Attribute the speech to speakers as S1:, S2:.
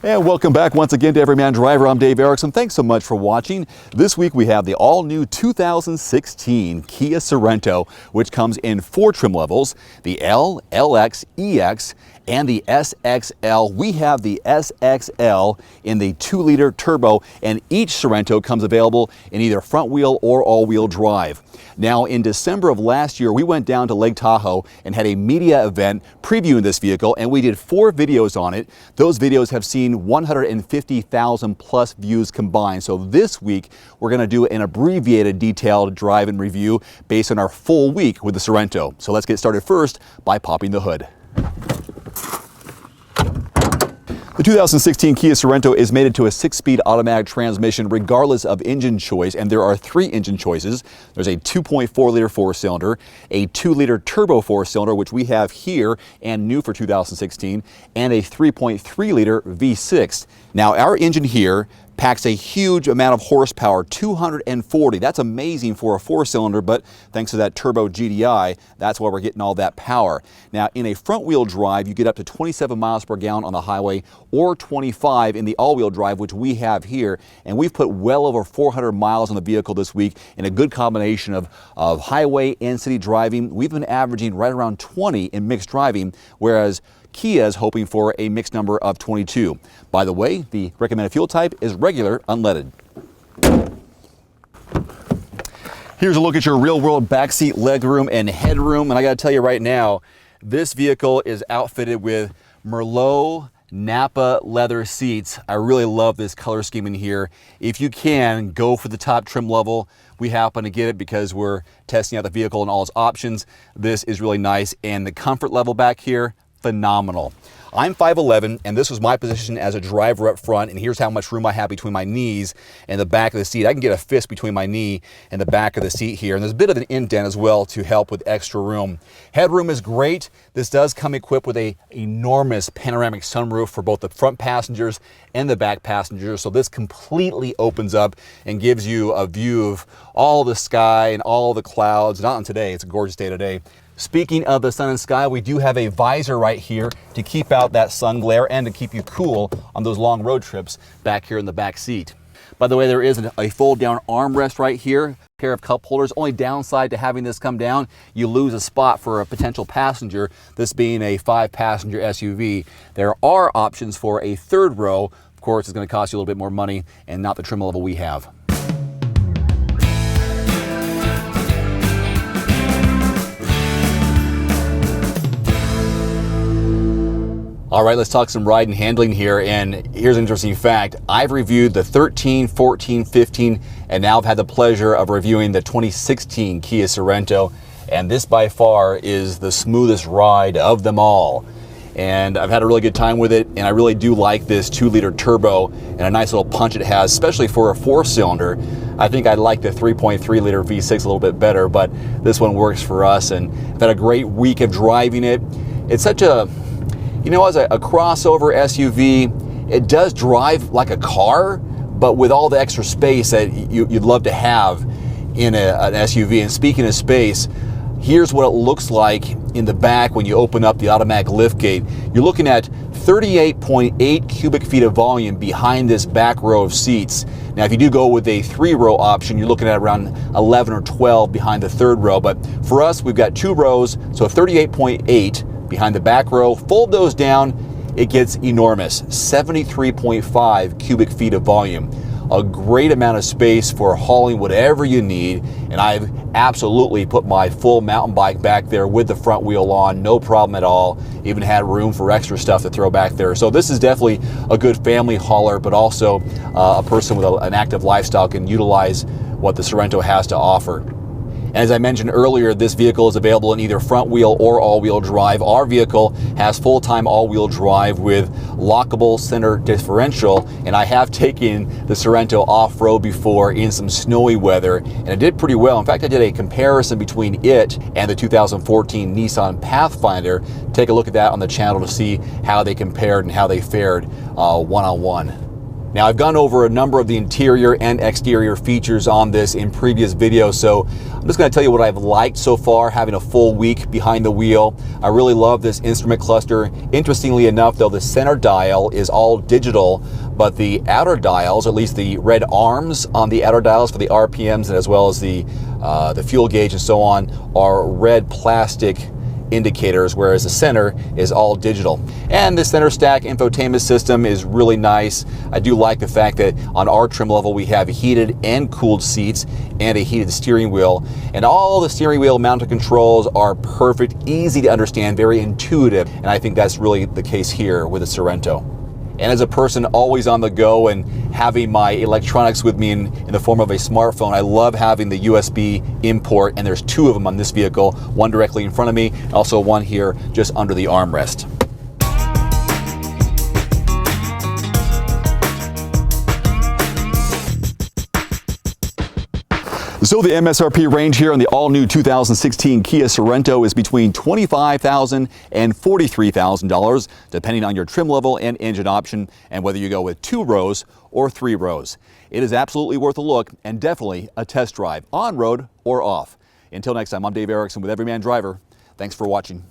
S1: And welcome back once again to Everyman Driver. I'm Dave Erickson. Thanks so much for watching. This week we have the all-new 2016 Kia Sorento, which comes in 4 trim levels, the L, LX, EX, and the SXL. We have the SXL in the 2-liter turbo, and each Sorento comes available in either front wheel or all-wheel drive. Now, in December of last year, we went down to Lake Tahoe and had a media event previewing this vehicle, and we did 4 videos on it. Those videos have seen 150,000 plus views combined. So this week, we're going to do an abbreviated detailed drive and review based on our full week with the Sorento. So let's get started first by popping the hood. The 2016 Kia Sorento is mated to a 6-speed automatic transmission regardless of engine choice, and there are 3 engine choices. There's a 2.4-liter 4-cylinder, a 2-liter turbo 4-cylinder, which we have here and new for 2016, and a 3.3-liter V6. Now, our engine here packs a huge amount of horsepower, 240. That's amazing for a 4-cylinder, but thanks to that turbo GDI, that's why we're getting all that power. Now, in a front-wheel drive, you get up to 27 miles per gallon on the highway or 25 in the all-wheel drive, which we have here. And we've put well over 400 miles on the vehicle this week in a good combination of highway and city driving. We've been averaging right around 20 in mixed driving, whereas Kia is hoping for a mixed number of 22. By the way, the recommended fuel type is regular unleaded. Here's a look at your real-world backseat legroom and headroom, and I got to tell you right now, this vehicle is outfitted with Merlot Napa leather seats. I really love this color scheme in here. If you can, go for the top trim level. We happen to get it because we're testing out the vehicle and all its options. This is really nice, and the comfort level back here, phenomenal. I'm 5'11", and this was my position as a driver up front, and here's how much room I have between my knees and the back of the seat. I can get a fist between my knee and the back of the seat here, and there's a bit of an indent as well to help with extra room. Headroom is great. This does come equipped with an enormous panoramic sunroof for both the front passengers and the back passengers, so this completely opens up and gives you a view of all the sky and all the clouds. Not on today, it's a gorgeous day today. Speaking of the sun and sky, we do have a visor right here to keep out that sun glare and to keep you cool on those long road trips back here in the back seat. By the way, there is a fold-down armrest right here, pair of cup holders. Only downside to having this come down, you lose a spot for a potential passenger, this being a 5-passenger SUV. There are options for a 3rd row. Of course, it's going to cost you a little bit more money and not the trim level we have. All right, let's talk some ride and handling here, and here's an interesting fact. I've reviewed the 13, 14, 15, and now I've had the pleasure of reviewing the 2016 Kia Sorento, and this by far is the smoothest ride of them all. And I've had a really good time with it, and I really do like this 2-liter turbo and a nice little punch it has, especially for a 4-cylinder. I think I like the 3.3-liter V6 a little bit better, but this one works for us, and I've had a great week of driving it. It's such a, you know, as a crossover SUV, it does drive like a car, but with all the extra space that you'd love to have in an SUV. And speaking of space, here's what it looks like in the back when you open up the automatic liftgate. You're looking at 38.8 cubic feet of volume behind this back row of seats. Now, if you do go with a 3-row option, you're looking at around 11 or 12 behind the 3rd row. But for us, we've got 2 rows, so 38.8 behind the back row. Fold those down, it gets enormous, 73.5 cubic feet of volume. A great amount of space for hauling whatever you need, and I've absolutely put my full mountain bike back there with the front wheel on, no problem at all. Even had room for extra stuff to throw back there. So this is definitely a good family hauler, but also a person with an active lifestyle can utilize what the Sorento has to offer. And as I mentioned earlier, this vehicle is available in either front wheel or all-wheel drive. Our vehicle has full-time all-wheel drive with lockable center differential, and I have taken the Sorento off-road before in some snowy weather, and it did pretty well. In fact, I did a comparison between it and the 2014 Nissan Pathfinder. Take a look at that on the channel to see how they compared and how they fared one-on-one. Now, I've gone over a number of the interior and exterior features on this in previous videos, so I'm just going to tell you what I've liked so far having a full week behind the wheel. I really love this instrument cluster. Interestingly enough, though, the center dial is all digital, but the outer dials, at least the red arms on the outer dials for the RPMs and as well as the fuel gauge and so on, are red plastic indicators, whereas the center is all digital. And the center stack infotainment system is really nice. I do like the fact that on our trim level we have heated and cooled seats and a heated steering wheel, and all the steering wheel mounted controls are perfect, easy to understand, very intuitive, and I think that's really the case here with the Sorento. And as a person always on the go and having my electronics with me in the form of a smartphone, I love having the USB import, and there's two of them on this vehicle, one directly in front of me, and also one here just under the armrest. So the MSRP range here on the all-new 2016 Kia Sorento is between $25,000 and $43,000, depending on your trim level and engine option, and whether you go with 2 rows or 3 rows. It is absolutely worth a look and definitely a test drive, on-road or off. Until next time, I'm Dave Erickson with Everyman Driver. Thanks for watching.